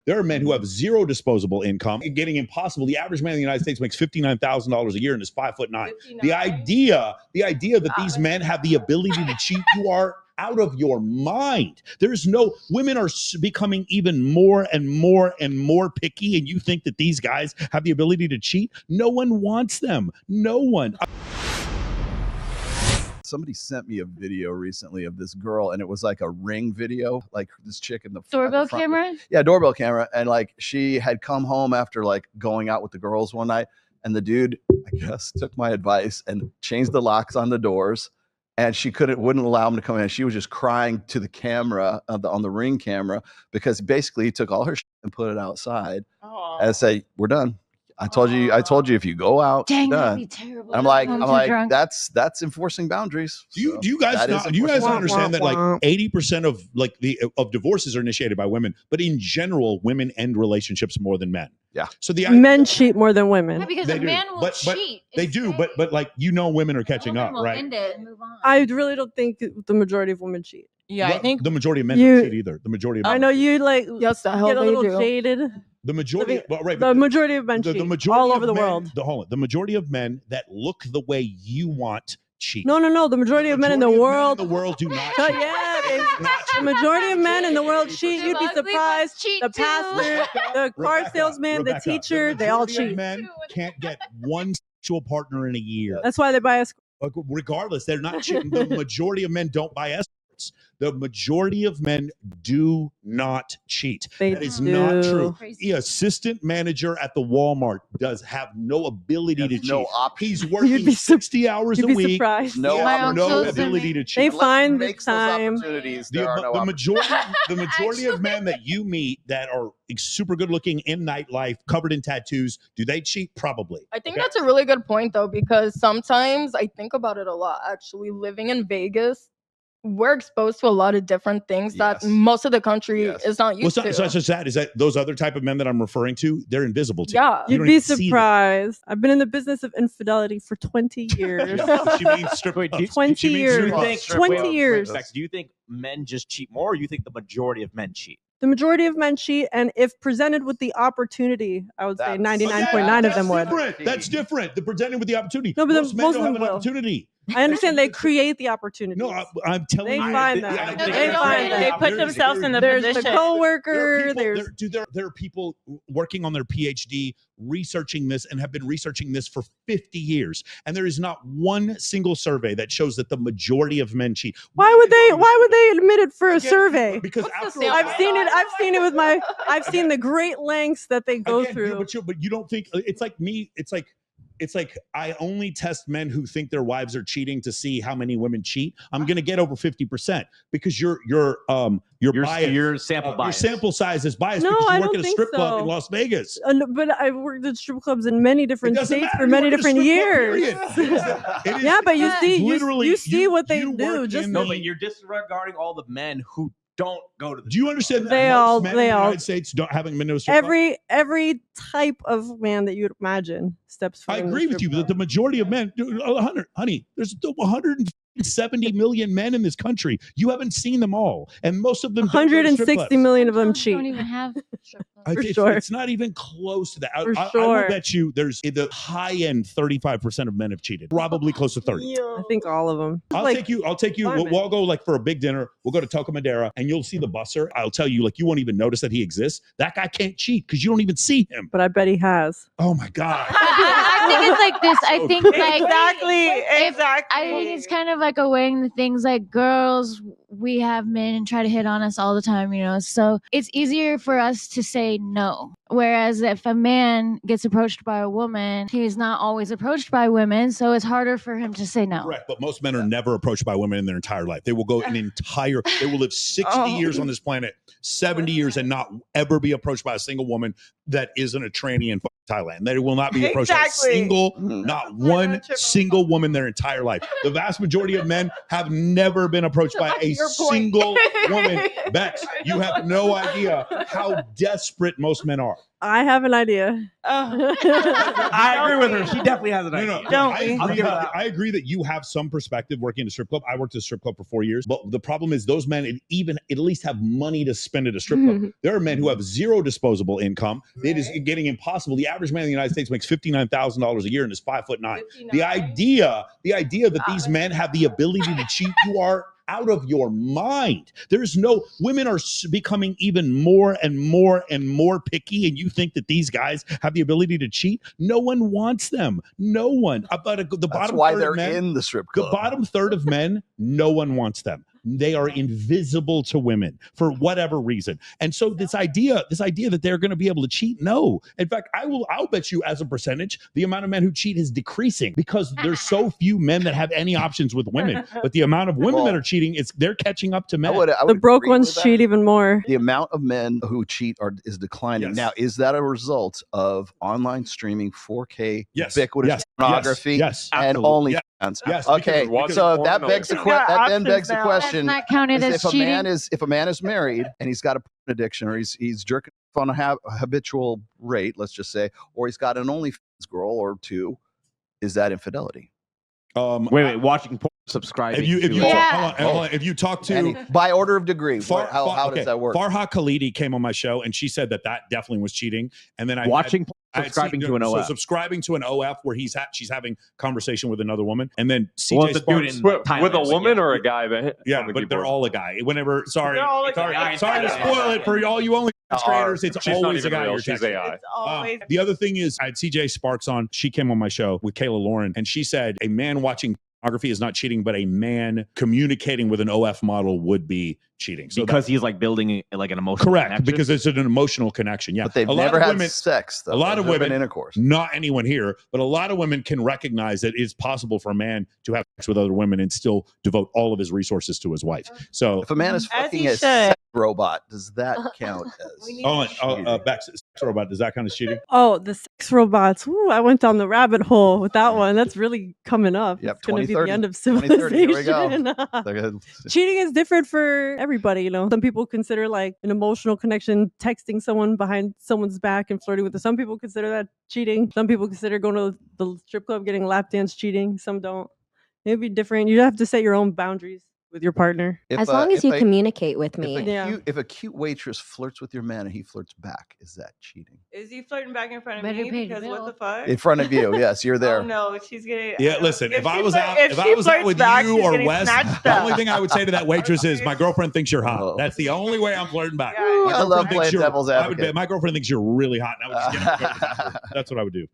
There are men who have zero disposable income and getting impossible. The average man in the United States makes $59,000 a year and is 5'9". The idea that these men have the ability to cheat, you are out of your mind. There's no, women are becoming even more and more and more picky, and you think that these guys have the ability to cheat? No one wants them. No one. Somebody sent me a video recently of this girl, and it was like a Ring video, like this chick in the doorbell camera. Yeah, doorbell camera, and like she had come home after like going out with the girls one night, and the dude, I guess, took my advice and changed the locks on the doors, and she wouldn't allow him to come in. She was just crying to the camera on the Ring camera because basically he took all her shit and put it outside and said, "We're done. I told you if you go out, dang, done." that'd be terrible. I'm like, that's enforcing boundaries. Do you guys understand that like 80% of like of divorces are initiated by women, but in general, women end relationships more than men. Yeah. So men cheat more than women. Yeah, because a man will cheat. They do, but like women are catching up, right? End it and move on. I really don't think the majority of women cheat. Yeah, I think the majority of men don't cheat either. The majority of men. I know you like yes, the hell get a little do. jaded. The majority, the majority of men cheat all over the world. The majority of men that look the way you want cheat. No. The majority of men in the world do not cheat. Yeah, the majority of men in the world cheat. You'd be surprised. The pastor, the car salesman, the teacher, they all cheat. Men can't get one sexual partner in a year. That's why they buy a. Regardless, they're not cheating. The majority of men don't buy escorts. The majority of men do not cheat. That is not true. The assistant manager at the Walmart does have no ability to cheat. No option. He's working 60 hours a week. Surprised. No ability to cheat. They find the time. The majority of men that you meet that are super good looking in nightlife, covered in tattoos, do they cheat? Probably. I think that's a really good point though, because sometimes I think about it a lot. Actually, living in Vegas, we're exposed to a lot of different things that most of the country is not used to. What's so sad is that those other type of men that I'm referring to, they're invisible to you. Yeah. You'd be surprised. I've been in the business of infidelity for 20 years. She means strip. 20 years. 20 years. Do you think men just cheat more, or you think the majority of men cheat? The majority of men cheat, and if presented with the opportunity, I would say 99.9 of them would. That's different. The presented with the opportunity. No, but most men don't have an will. opportunity. I understand they create the opportunity. No, I'm telling you. They find that. They put themselves in the there's position. The coworker. There are people working on their PhD researching this and have been researching this for 50 years, and there is not one single survey that shows that the majority of men cheat. Why would they admit it for a survey? Because I've seen it with my. I've seen the great lengths that they go through. But you don't think it's like me? It's like I only test men who think their wives are cheating to see how many women cheat. I'm going to get over 50% because your sample size is biased because you work at a strip club in Las Vegas. But I've worked at strip clubs in many different states for many different years. Yeah, but you see what they do. But you're disregarding all the men who don't go to the. Do you understand that they all in the United States haven't been to a strip club? Every type of man that you'd imagine steps forward. I agree with you, but the majority of men, honey, there's 170 million men in this country. You haven't seen them all, and most of them 160 million of them cheat. Don't even have. It's not even close to that. I will bet you there's the high end 35% of men have cheated. Probably close to 30. I think all of them. I'll take you. We'll all go like for a big dinner. We'll go to Toca Madera, and you'll see the busser. I'll tell you, like you won't even notice that he exists. That guy can't cheat because you don't even see him. But I bet he has. Oh my God. I think it's like this. I think like exactly. I think it's kind of like a weighing the things like girls. We have men try to hit on us all the time, so it's easier for us to say no. Whereas if a man gets approached by a woman, he's not always approached by women, so it's harder for him to say no. Correct, but most men are never approached by women in their entire life. They will go they will live 60 years on this planet, 70 years, and not ever be approached by a single woman that isn't a tranny in Thailand. They will not be approached by not one single woman their entire life. The vast majority of men have never been approached by a single woman. Bex, you have no idea how desperate most men are. I have an idea. I agree with her. She definitely has an idea. I agree that you have some perspective working at a strip club. I worked at a strip club for 4 years, but the problem is those men at least have money to spend at a strip club. There are men who have zero disposable income. It is getting impossible. The average man in the United States makes $59,000 a year and is 5'9". The idea that these men have the ability to cheat, you are out of your mind. Women are becoming even more and more and more picky, and you think that these guys have the ability to cheat? No one wants them. No one. That's why they're in the strip club. The bottom third of men, no one wants them. They are invisible to women for whatever reason. And so this idea that they're going to be able to cheat, no. In fact, I'll bet you as a percentage, the amount of men who cheat is decreasing because there's so few men that have any options with women. But the amount of women that are cheating, they're catching up to men. The broke ones cheat even more. The amount of men who cheat is declining. Yes. Now, is that a result of online streaming, 4K, ubiquitous pornography, and OnlyFans? Yes. Okay. So that begs the question: not counted as cheating. If a man is married and he's got a porn addiction, or he's jerking on a habitual rate, let's just say, or he's got an OnlyFans girl or two, is that infidelity? Wait, watching porn, subscribing. If you talk to by order of degree, how does that work? Farha Khalidi came on my show and she said that definitely was cheating. And then subscribing to an OF. So subscribing to an OF where she's having conversation with another woman, and then CJ Sparks with a woman or a guy. But they're all a guy. Sorry to spoil it for all you only creators. It's always a guy. She's AI. The other thing is, I had CJ Sparks on. She came on my show with Kayla Lauren, and she said a man watching pornography is not cheating, but a man communicating with an OF model would be cheating. So because he's like building like an emotional connection? Because it's an emotional connection. Yeah. But they've never had sex, though. A lot of women, intercourse. Not anyone here, but a lot of women can recognize that it's possible for a man to have sex with other women and still devote all of his resources to his wife. So if a man is fucking a sex robot, does that count as sex robot, does that count as cheating? Oh, the sex robots. Ooh, I went down the rabbit hole with that one. That's really coming up. Yep, it's going to be the end of civilization. Here we go. Cheating is different for everybody, you know. Some people consider like an emotional connection, texting someone behind someone's back and flirting with them. Some people consider that cheating. Some people consider going to the strip club, getting a lap dance cheating. Some don't. It'd be different. You have to set your own boundaries with your partner. As long as you communicate with me. If a cute waitress flirts with your man and he flirts back, is that cheating? Is he flirting back in front of me? Because what the fuck? In front of you, yes, you're there. Oh no, she's getting. Yeah, listen. If I was out with you or Wes, the only thing I would say to that waitress is, "My girlfriend thinks you're hot." That's the only way I'm flirting back. I love playing devil's advocate. My girlfriend thinks you're really hot. And I would just get That's what I would do.